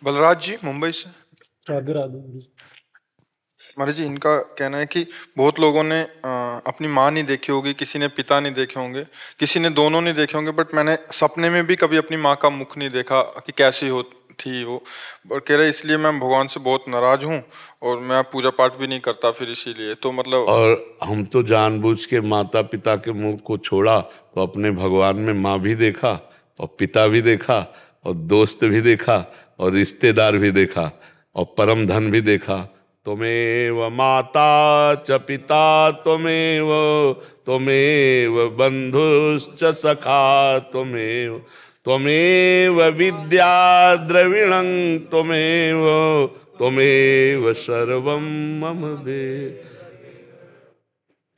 बलराज जी मुंबई से। राधे राधे गुरु जी। महाराज जी, इनका कहना है कि बहुत लोगों ने अपनी माँ नहीं देखी होगी, किसी ने पिता नहीं देखे होंगे, किसी ने दोनों नहीं देखे होंगे, बट मैंने सपने में भी कभी अपनी माँ का मुख नहीं देखा कि कैसी हो थी वो। और कह रहे इसलिए मैं भगवान से बहुत नाराज हूँ और मैं पूजा पाठ भी नहीं करता फिर इसीलिए। तो मतलब और हम तो जानबूझ के माता पिता के मुंह को छोड़ा, तो अपने भगवान में माँ भी देखा और पिता भी देखा और दोस्त भी देखा और रिश्तेदार भी देखा और परम धन भी देखा। त्वमेव माता च पिता त्वमेव, त्वमेव बंधुश्च सखा त्वमेव, त्वमेव विद्या द्रविणं त्वमेव, त्वमेव सर्वं मम देव।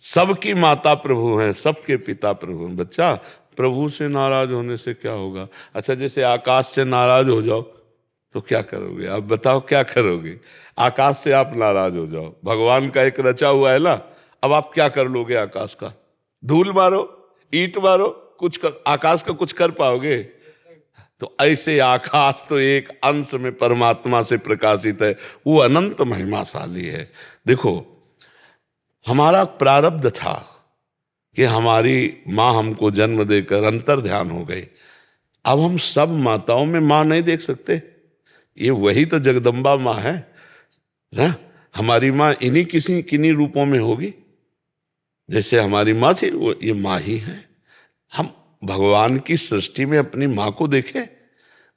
सबकी माता प्रभु हैं, सबके पिता प्रभु हैं। बच्चा, प्रभु से नाराज होने से क्या होगा? अच्छा, जैसे आकाश से नाराज हो जाओ तो क्या करोगे? आप बताओ क्या करोगे? आकाश से आप नाराज हो जाओ, भगवान का एक रचा हुआ है ना, अब आप क्या कर लोगे? आकाश का धूल मारो, ईंट मारो, कुछ कर, आकाश का कुछ कर पाओगे? तो ऐसे आकाश तो एक अंश में परमात्मा से प्रकाशित है, वो अनंत महिमाशाली है। देखो, हमारा प्रारब्ध था कि हमारी माँ हमको जन्म देकर अंतर ध्यान हो गई। अब हम सब माताओं में माँ नहीं देख सकते, ये वही तो जगदम्बा माँ है ना। हमारी माँ इन्हीं किन्हीं रूपों में होगी। जैसे हमारी माँ थी, वो ये माँ ही है। हम भगवान की सृष्टि में अपनी माँ को देखें,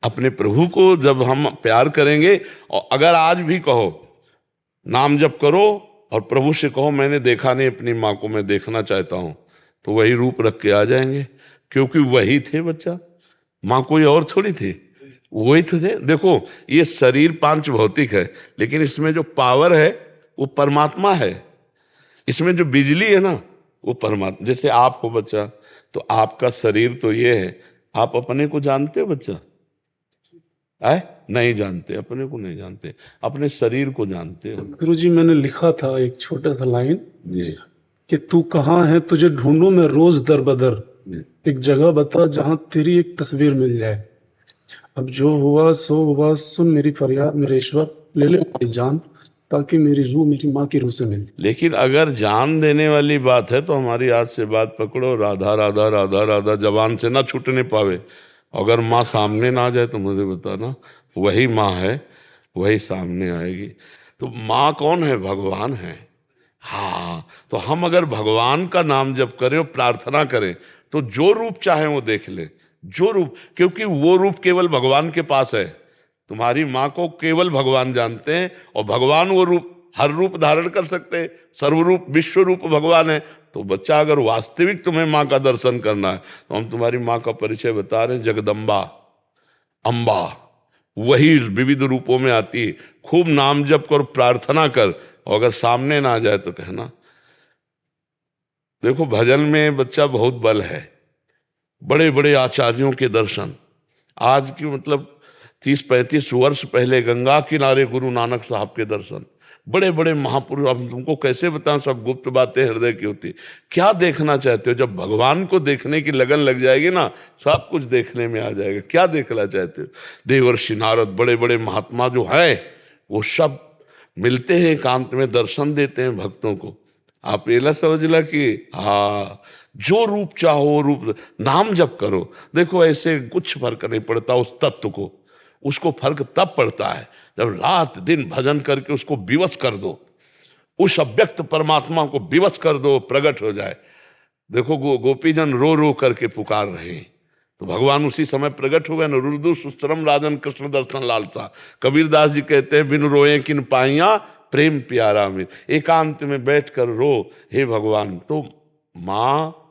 अपने प्रभु को जब हम प्यार करेंगे। और अगर आज भी कहो, नाम जप करो और प्रभु से कहो मैंने देखा नहीं अपनी माँ को, मैं देखना चाहता हूं, तो वही रूप रख के आ जाएंगे, क्योंकि वही थे बच्चा। माँ कोई और थोड़ी थी, वही तो थे। देखो, ये शरीर पांच भौतिक है, लेकिन इसमें जो पावर है वो परमात्मा है। इसमें जो बिजली है ना, वो परमात्मा। जैसे आप हो बच्चा, तो आपका शरीर तो ये है, आप अपने को जानते हो बच्चा? है नहीं जानते, अपने को नहीं जानते, अपने शरीर को जानते हो। गुरु जी, मैंने लिखा था एक छोटा सा लाइन जी कि तू कहाँ है, तुझे ढूंढूं मैं रोज दर बदर, एक जगह बता जहां तेरी एक तस्वीर मिल जाए। अब जो हुआ सो हुआ, सुन मेरी फरियाद मेरे ईश्वर, ले ले मेरी जान, ताकि मेरी रूह मेरी माँ की रूह से मिले। लेकिन अगर जान देने वाली बात है तो हमारी आज से बात पकड़ो, राधा राधा राधा राधा जबान से ना छूटने पावे। अगर माँ सामने ना आ जाए तो मुझे बताना, वही माँ है, वही सामने आएगी। तो माँ कौन है? भगवान है। हाँ, तो हम अगर भगवान का नाम जप करें और प्रार्थना करें तो जो रूप चाहे वो देख ले, जो रूप, क्योंकि वो रूप केवल भगवान के पास है। तुम्हारी माँ को केवल भगवान जानते हैं, और भगवान वो रूप हर रूप धारण कर सकते हैं, सर्वरूप विश्व रूप भगवान है। तो बच्चा, अगर वास्तविक तुम्हें माँ का दर्शन करना है तो हम तुम्हारी माँ का परिचय बता रहे हैं, जगदम्बा, अम्बा, वही विविध रूपों में आती है। खूब नाम जप कर, प्रार्थना कर, और अगर सामने ना आ जाए तो कहना। देखो, भजन में बच्चा बहुत बल है। बड़े बड़े आचार्यों के दर्शन, आज की मतलब 30-35 वर्ष पहले गंगा किनारे गुरु नानक साहब के दर्शन, बड़े बड़े महापुरुष। अब तुमको कैसे बताऊं, सब गुप्त बातें हृदय की होती। क्या देखना चाहते हो? जब भगवान को देखने की लगन लग जाएगी ना, सब कुछ देखने में आ जाएगा। क्या देखना चाहते हो? देवर्षि नारद, बड़े बड़े महात्मा जो है, वो सब मिलते हैं एकांत में, दर्शन देते हैं भक्तों को। आप ये ना समझला कि हाँ, जो रूप चाहो रूप, नाम जप करो। देखो, ऐसे कुछ फर्क नहीं पड़ता उस तत्व को, उसको फर्क तब पड़ता है जब रात दिन भजन करके उसको विवश कर दो, उस अव्यक्त परमात्मा को विवश कर दो, प्रकट हो जाए। देखो, गोपीजन रो रो करके पुकार रहे हैं, तो भगवान उसी समय प्रकट हो गए न। रुदु सुस्तरम राजन कृष्ण दर्शन लालसा। कबीरदास जी कहते हैं, बिन रोए किन पाइया प्रेम प्यारा में। एकांत में बैठकर रो, हे भगवान। तो माँ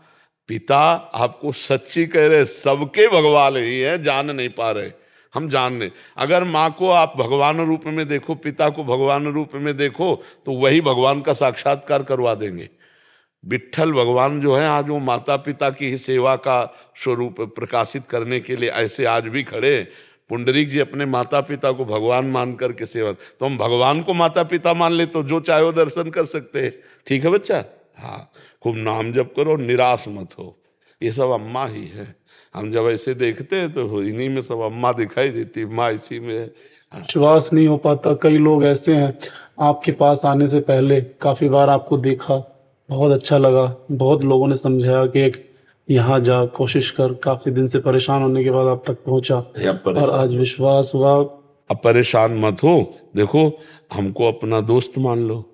पिता आपको सच्ची कह रहे, सबके भगवान ही है, जान नहीं पा रहे, हम जानने। अगर माँ को आप भगवान रूप में देखो, पिता को भगवान रूप में देखो, तो वही भगवान का साक्षात्कार करवा देंगे। विट्ठल भगवान जो है, आज वो माता पिता की ही सेवा का स्वरूप प्रकाशित करने के लिए ऐसे आज भी खड़े। पुंडरीक जी अपने माता पिता को भगवान मान करके सेवा, तो हम भगवान को माता पिता मान ले तो जो चाहे वो दर्शन कर सकते हैं। ठीक है बच्चा? हाँ, खूब नाम जप करो, निराश मत हो। ये सब अम्मा ही है। हम जब ऐसे देखते हैं तो इन्हीं में सब अम्मा दिखाई देती, माँ इसी में है। विश्वास नहीं हो पाता। कई लोग ऐसे हैं, आपके पास आने से पहले काफी बार आपको देखा, बहुत अच्छा लगा, बहुत लोगों ने समझाया कि एक यहाँ जा, कोशिश कर। काफी दिन से परेशान होने के बाद आप तक पहुंचा और आज विश्वास हुआ। अब परेशान मत हो, देखो हमको अपना दोस्त मान लो,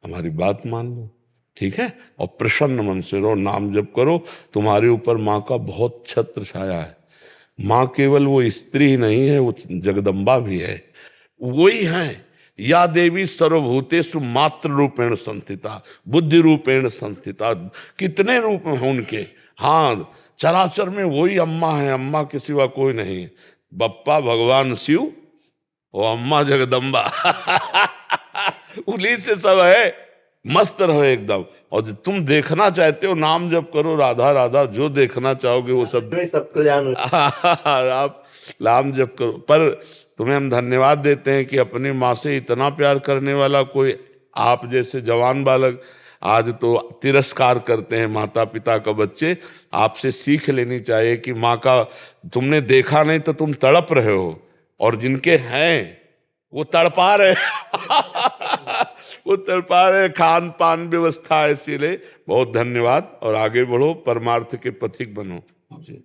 हमारी बात मान लो, ठीक है, और प्रसन्न मन से रहो, नाम जप करो। तुम्हारे ऊपर माँ का बहुत छत्र छाया है। माँ केवल वो स्त्री ही नहीं है, वो जगदम्बा भी है, वही है। या देवी सर्वभूतेषु मात्र रूपेण संस्थिता, बुद्धि रूपेण संस्थिता। कितने रूप हैं उनके, हाँ, चराचर में वही अम्मा है, अम्मा के सिवा कोई नहीं। बप्पा भगवान शिव, वो अम्मा जगदम्बा उन्हीं से सब है। मस्त रहो एकदम, और जो तुम देखना चाहते हो नाम जप करो, राधा राधा, जो देखना चाहोगे वो सब आप नाम जप करो। पर तुम्हें हम धन्यवाद देते हैं कि अपनी माँ से इतना प्यार करने वाला कोई आप जैसे जवान बालक आज तो तिरस्कार करते हैं माता पिता का बच्चे। आपसे सीख लेनी चाहिए कि माँ का तुमने देखा नहीं तो तुम तड़प रहे हो, और जिनके हैं वो तड़पा रहे वो तड़पा रहे, खान पान व्यवस्था है। इसीलिए बहुत धन्यवाद, और आगे बढ़ो, परमार्थ के पथिक बनो जी।